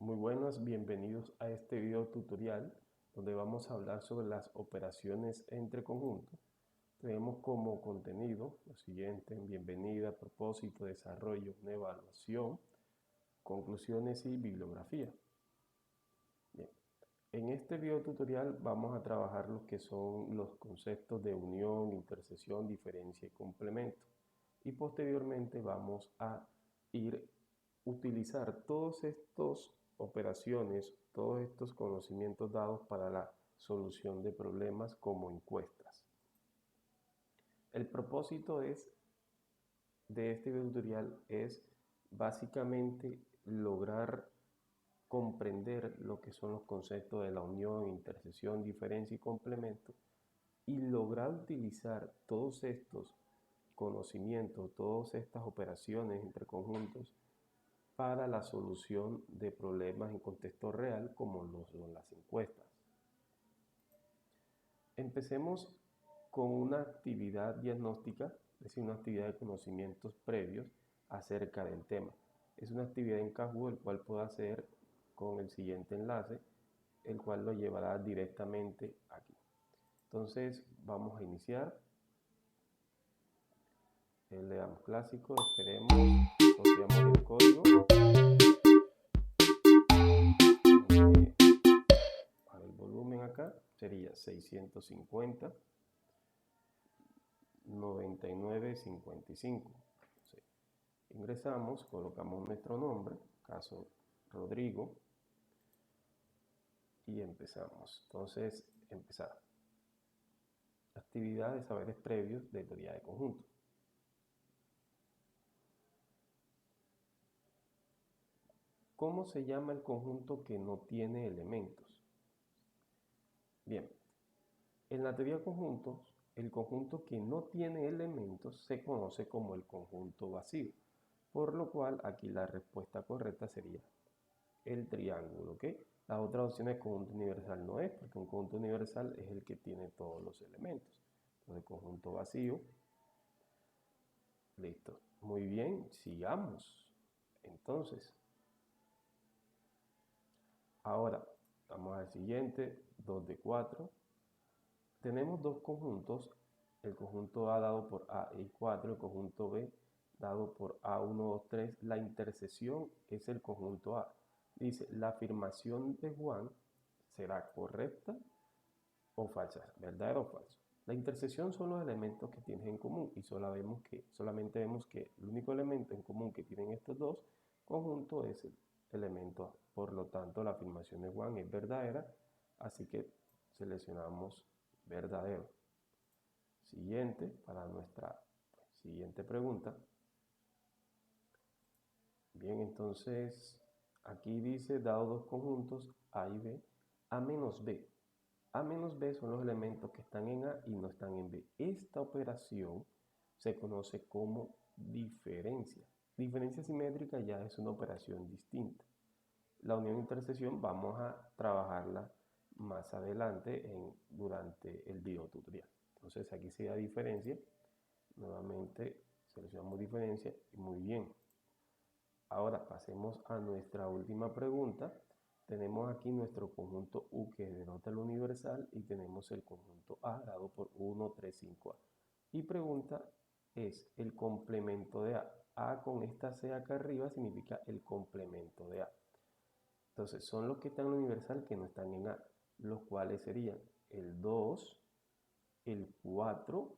Muy buenas, bienvenidos a este video tutorial donde vamos a hablar sobre las operaciones entre conjuntos. Tenemos como contenido lo siguiente: bienvenida, propósito, desarrollo, una evaluación, conclusiones y bibliografía. Bien. En este video tutorial vamos a trabajar lo que son los conceptos de unión, intersección, diferencia y complemento. Y posteriormente vamos a utilizar todas estas operaciones, todos estos conocimientos dados para la solución de problemas como encuestas. El propósito de este video tutorial es básicamente lograr comprender lo que son los conceptos de la unión, intersección, diferencia y complemento, y lograr utilizar todos estos conocimientos, todas estas operaciones entre conjuntos para la solución de problemas en contexto real como lo son las encuestas. Empecemos con una actividad diagnóstica, es decir, una actividad de conocimientos previos acerca del tema. Es una actividad en Kahoot, el cual puedo hacer con el siguiente enlace, el cual lo llevará directamente aquí. Entonces vamos a iniciar. Le damos clásico, esperemos, copiamos el código. Para el volumen acá sería 650 99.55. Ingresamos, colocamos nuestro nombre, caso Rodrigo, y empezamos. Entonces, empezar. Actividad de saberes previos de teoría de conjuntos. ¿Cómo se llama el conjunto que no tiene elementos? Bien, en la teoría de conjuntos, el conjunto que no tiene elementos se conoce como el conjunto vacío, por lo cual aquí la respuesta correcta sería el triángulo, ¿ok? La otra opción es conjunto universal, no es, porque un conjunto universal es el que tiene todos los elementos. Entonces, conjunto vacío. Listo. Muy bien, sigamos. Entonces, ahora vamos al siguiente, 2 de 4. Tenemos dos conjuntos, el conjunto A dado por A y 4, el conjunto B dado por A1, 2, 3. La intersección es el conjunto A. Dice, la afirmación de Juan será correcta o falsa, verdadero o falso. La intersección son los elementos que tienen en común y solamente vemos que el único elemento en común que tienen estos dos conjuntos es el elemento A. Por lo tanto, la afirmación de Juan es verdadera, así que seleccionamos verdadero. Siguiente, para nuestra siguiente pregunta. Bien, entonces aquí dice, dado dos conjuntos A y B, A menos B. A menos B son los elementos que están en A y no están en B. Esta operación se conoce como diferencia. Diferencia simétrica ya es una operación distinta. La unión e intersección vamos a trabajarla más adelante durante el video tutorial. Entonces aquí se da diferencia. Nuevamente seleccionamos diferencia y muy bien. Ahora pasemos a nuestra última pregunta. Tenemos aquí nuestro conjunto U que denota el universal y tenemos el conjunto A dado por 1, 3, 5A. Y pregunta es el complemento de A. A con esta C acá arriba significa el complemento de A. Entonces son los que están en el universal que no están en A, los cuales serían el 2, el 4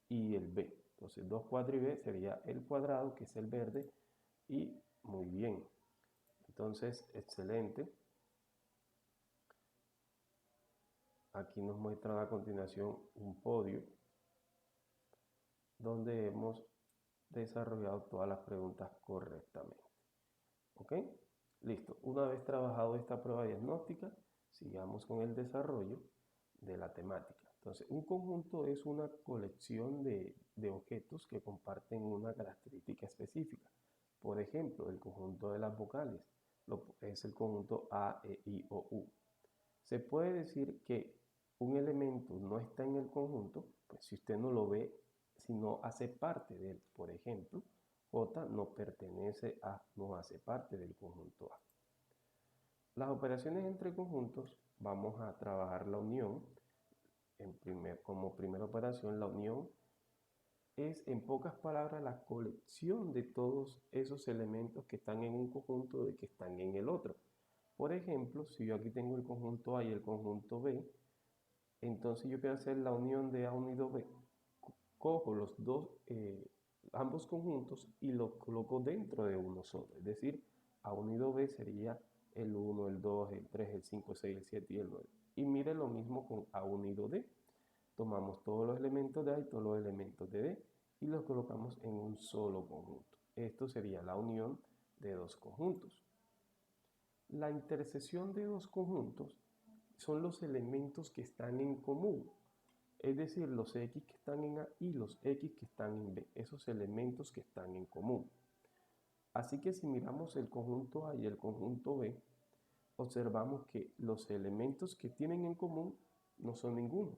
y el B. Entonces 2, 4 y B sería el cuadrado, que es el verde, y muy bien. Entonces, excelente. Aquí nos muestran a continuación un podio donde hemos desarrollado todas las preguntas correctamente. ¿Ok? Listo. Una vez trabajado esta prueba diagnóstica, sigamos con el desarrollo de la temática. Entonces, un conjunto es una colección de objetos que comparten una característica específica. Por ejemplo, el conjunto de las vocales es el conjunto A, E, I, O, U. Se puede decir que un elemento no está en el conjunto, pues si usted no lo ve, si no hace parte de él. Por ejemplo, J no pertenece a, no hace parte del conjunto A. Las operaciones entre conjuntos, vamos a trabajar la unión. Como primera operación, la unión es, en pocas palabras, la colección de todos esos elementos que están en un conjunto de que están en el otro. Por ejemplo, si yo aquí tengo el conjunto A y el conjunto B, entonces yo quiero hacer la unión de A unido B. Cojo ambos conjuntos y los coloco dentro de uno solo. Es decir, A unido B sería el 1, el 2, el 3, el 5, el 6, el 7 y el 9. Y mire lo mismo con A unido D. Tomamos todos los elementos de A y todos los elementos de D y los colocamos en un solo conjunto. Esto sería la unión de dos conjuntos. La intersección de dos conjuntos son los elementos que están en común, es decir, los X que están en A y los X que están en B, esos elementos que están en común. Así que si miramos el conjunto A y el conjunto B, observamos que los elementos que tienen en común no son ninguno.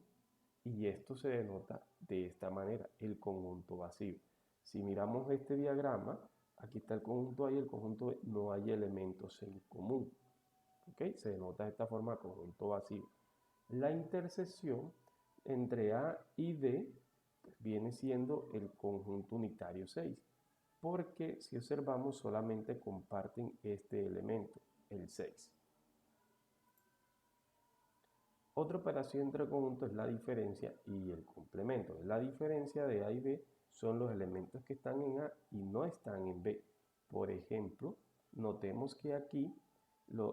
Y esto se denota de esta manera, el conjunto vacío. Si miramos este diagrama, aquí está el conjunto A y el conjunto B, no hay elementos en común. ¿Ok? Se denota de esta forma conjunto vacío. La intersección entre A y D pues, viene siendo el conjunto unitario 6, porque si observamos solamente comparten este elemento, el 6. Otra operación entre conjuntos es la diferencia y el complemento. La diferencia de A y B son los elementos que están en A y no están en B. Por ejemplo, notemos que aquí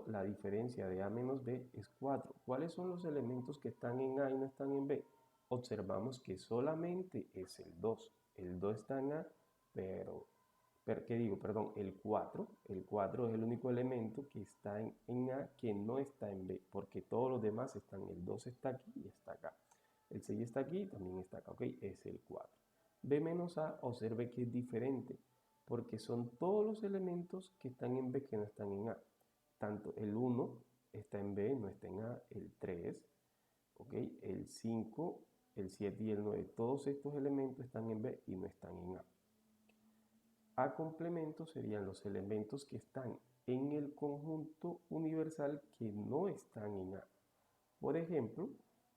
la diferencia de A menos B es 4. ¿Cuáles son los elementos que están en A y no están en B? Observamos que solamente es el 2. El 2 está en A, el 4. El 4 es el único elemento que está en A que no está en B, porque todos los demás están. El 2 está aquí y está acá. El 6 está aquí y también está acá, ¿ok? Es el 4. B menos A, observe que es diferente, porque son todos los elementos que están en B que no están en A. Tanto el 1 está en B, no está en A, el 3, ¿ok? El 5, el 7 y el 9. Todos estos elementos están en B y no están en A. A complemento serían los elementos que están en el conjunto universal que no están en A. Por ejemplo,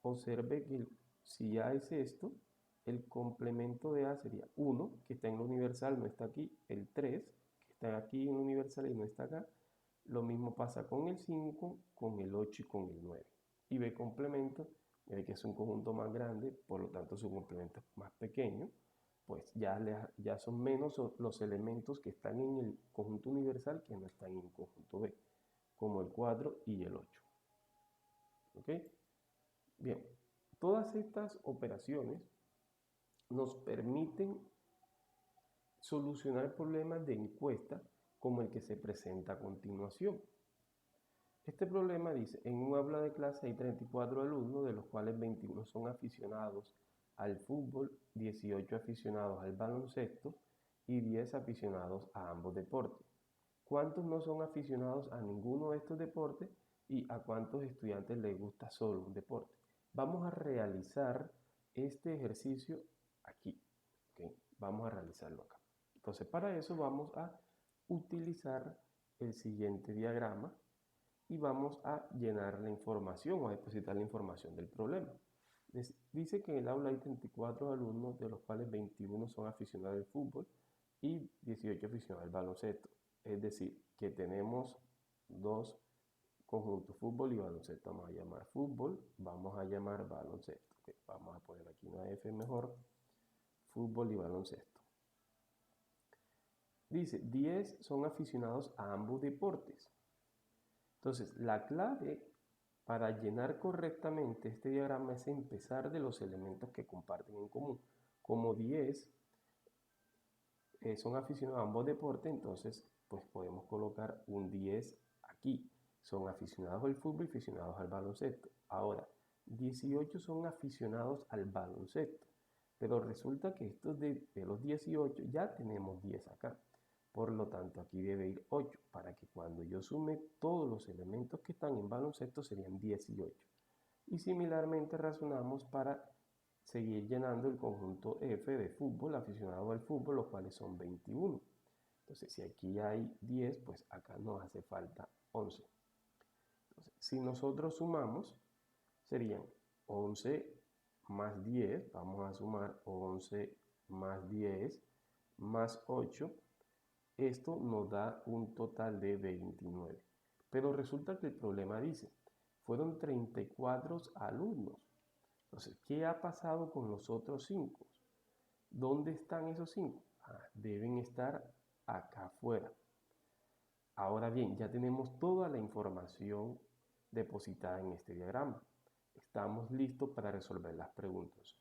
observe que si A es esto, el complemento de A sería 1, que está en lo universal, no está aquí, el 3, que está aquí en lo universal y no está acá. Lo mismo pasa con el 5, con el 8 y con el 9. Y B complemento, ve que es un conjunto más grande, por lo tanto su complemento es más pequeño, pues ya son menos los elementos que están en el conjunto universal que no están en el conjunto B, como el 4 y el 8. ¿Ok? Bien, todas estas operaciones nos permiten solucionar problemas de encuesta como el que se presenta a continuación. Este problema dice, en un aula de clase hay 34 alumnos, de los cuales 21 son aficionados al fútbol, 18 aficionados al baloncesto y 10 aficionados a ambos deportes. ¿Cuántos no son aficionados a ninguno de estos deportes y a cuántos estudiantes les gusta solo un deporte? Vamos a realizar este ejercicio aquí. ¿Okay? Vamos a realizarlo acá. Entonces, para eso vamos a utilizar el siguiente diagrama y vamos a llenar la información o a depositar la información del problema. Dice que en el aula hay 34 alumnos, de los cuales 21 son aficionados al fútbol y 18 aficionados al baloncesto. Es decir, que tenemos dos conjuntos, fútbol y baloncesto. Vamos a llamar fútbol, vamos a llamar baloncesto. Okay, vamos a poner aquí una F mejor, fútbol y baloncesto. Dice, 10 son aficionados a ambos deportes. Entonces, la clave para llenar correctamente este diagrama es empezar de los elementos que comparten en común. Como 10 son aficionados a ambos deportes, entonces pues podemos colocar un 10 aquí. Son aficionados al fútbol y aficionados al baloncesto. Ahora, 18 son aficionados al baloncesto, pero resulta que estos de los 18 ya tenemos 10 acá. Por lo tanto, aquí debe ir 8, para que cuando yo sume todos los elementos que están en baloncesto serían 18. Y similarmente razonamos para seguir llenando el conjunto F de fútbol, aficionados al fútbol, los cuales son 21. Entonces, si aquí hay 10, pues acá nos hace falta 11. si nosotros sumamos, serían 11 más 10, vamos a sumar 11 más 10 más 8, esto nos da un total de 29. Pero resulta que el problema dice, fueron 34 alumnos. Entonces, ¿qué ha pasado con los otros 5? ¿Dónde están esos 5? Deben estar acá afuera. Ahora bien, ya tenemos toda la información depositada en este diagrama. Estamos listos para resolver las preguntas.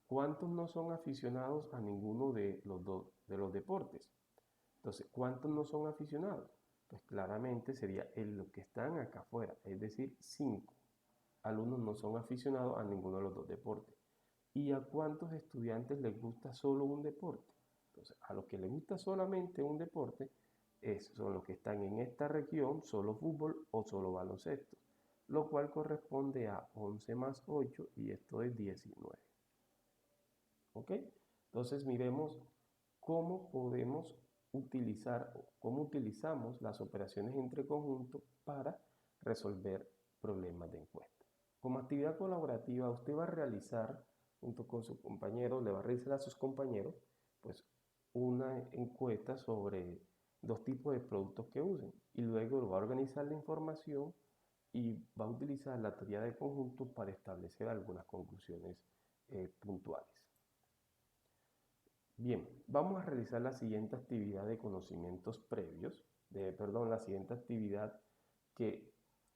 ¿Cuántos no son aficionados a ninguno de los deportes? Entonces, ¿cuántos no son aficionados? Pues claramente sería los que están acá afuera, es decir, 5 alumnos no son aficionados a ninguno de los dos deportes. ¿Y a cuántos estudiantes les gusta solo un deporte? Entonces, a los que les gusta solamente un deporte, son los que están en esta región, solo fútbol o solo baloncesto, lo cual corresponde a 11 más 8 y esto es 19. ¿Ok? Entonces miremos cómo podemos utilizar, cómo utilizamos las operaciones entre conjuntos para resolver problemas de encuesta. Como actividad colaborativa, usted va a realizar, junto con sus compañeros, le va a realizar a sus compañeros, pues, una encuesta sobre 2 tipos de productos que usen y luego va a organizar la información y va a utilizar la teoría de conjuntos para establecer algunas conclusiones puntuales. Bien, vamos a realizar la siguiente actividad de conocimientos previos, la siguiente actividad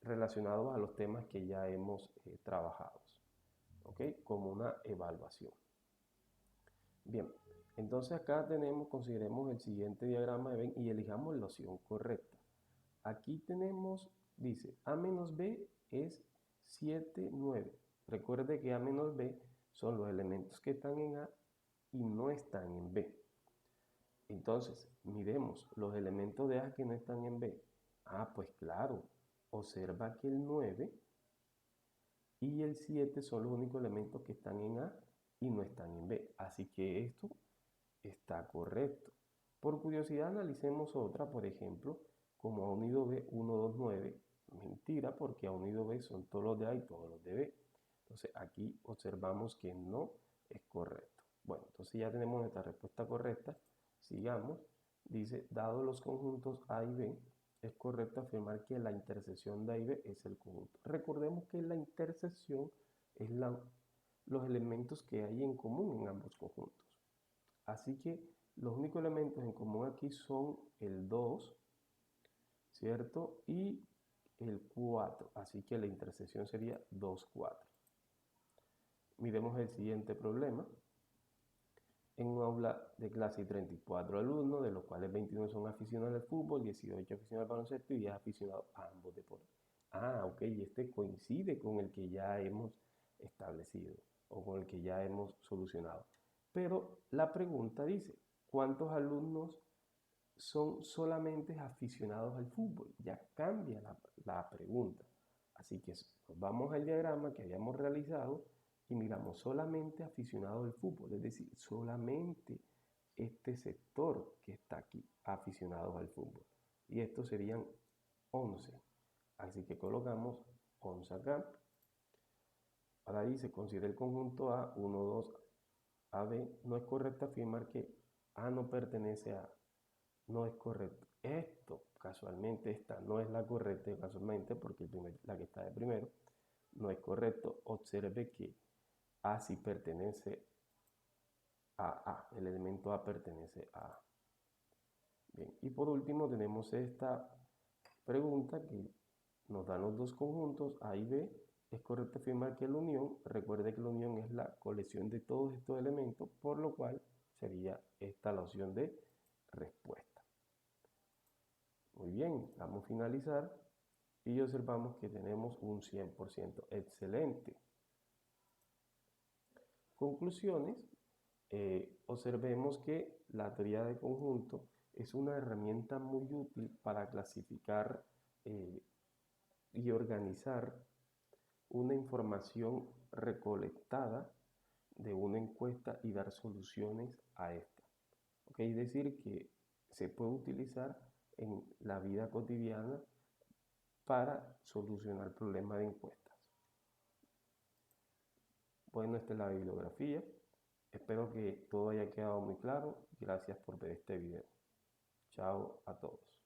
relacionados a los temas que ya hemos trabajado, ¿ok? Como una evaluación. Bien, entonces acá consideremos el siguiente diagrama de Venn y elijamos la opción correcta. Aquí tenemos, dice, A menos B es 7, 9. Recuerde que A menos B son los elementos que están en A y no están en B. Entonces, miremos los elementos de A que no están en B. Pues claro, observa que el 9 y el 7 son los únicos elementos que están en A y no están en B. Así que esto está correcto. Por curiosidad, analicemos otra, por ejemplo, como A unido B, 1, 2, 9. Mentira, porque A unido B son todos los de A y todos los de B. Entonces, aquí observamos que no es correcto. Bueno, entonces ya tenemos nuestra respuesta correcta. Sigamos. Dice, dado los conjuntos A y B, es correcto afirmar que la intersección de A y B es el conjunto. Recordemos que la intersección es los elementos que hay en común en ambos conjuntos. Así que los únicos elementos en común aquí son el 2, ¿cierto? Y el 4. Así que la intersección sería 2, 4. Miremos el siguiente problema. En un aula de clase hay 34 alumnos, de los cuales 21 son aficionados al fútbol, 18 aficionados al baloncesto y 10 aficionados a ambos deportes. Ok, este coincide con el que ya hemos establecido o con el que ya hemos solucionado. Pero la pregunta dice, ¿cuántos alumnos son solamente aficionados al fútbol? Ya cambia la pregunta. Así que vamos al diagrama que habíamos realizado y miramos solamente aficionados al fútbol, es decir, solamente este sector que está aquí, aficionados al fútbol. Y estos serían 11. Así que colocamos 11 acá. Ahora dice, considera el conjunto A, 1, 2, AB. No es correcto afirmar que A no pertenece a A. No es correcto. Esto, casualmente, esta no es la correcta, casualmente, porque la que está de primero no es correcto. Observe que A sí pertenece a A. El elemento A pertenece a A. Bien, y por último tenemos esta pregunta que nos dan los dos conjuntos A y B. Es correcto afirmar que la unión, recuerde que la unión es la colección de todos estos elementos, por lo cual sería esta la opción de respuesta. Muy bien, vamos a finalizar y observamos que tenemos un 100%. Excelente. Conclusiones. Observemos que la teoría de conjunto es una herramienta muy útil para clasificar y organizar una información recolectada de una encuesta y dar soluciones a esta. Es decir, que se puede utilizar en la vida cotidiana para solucionar problemas de encuestas. Bueno, esta es la bibliografía. Espero que todo haya quedado muy claro. Gracias por ver este video. Chao a todos.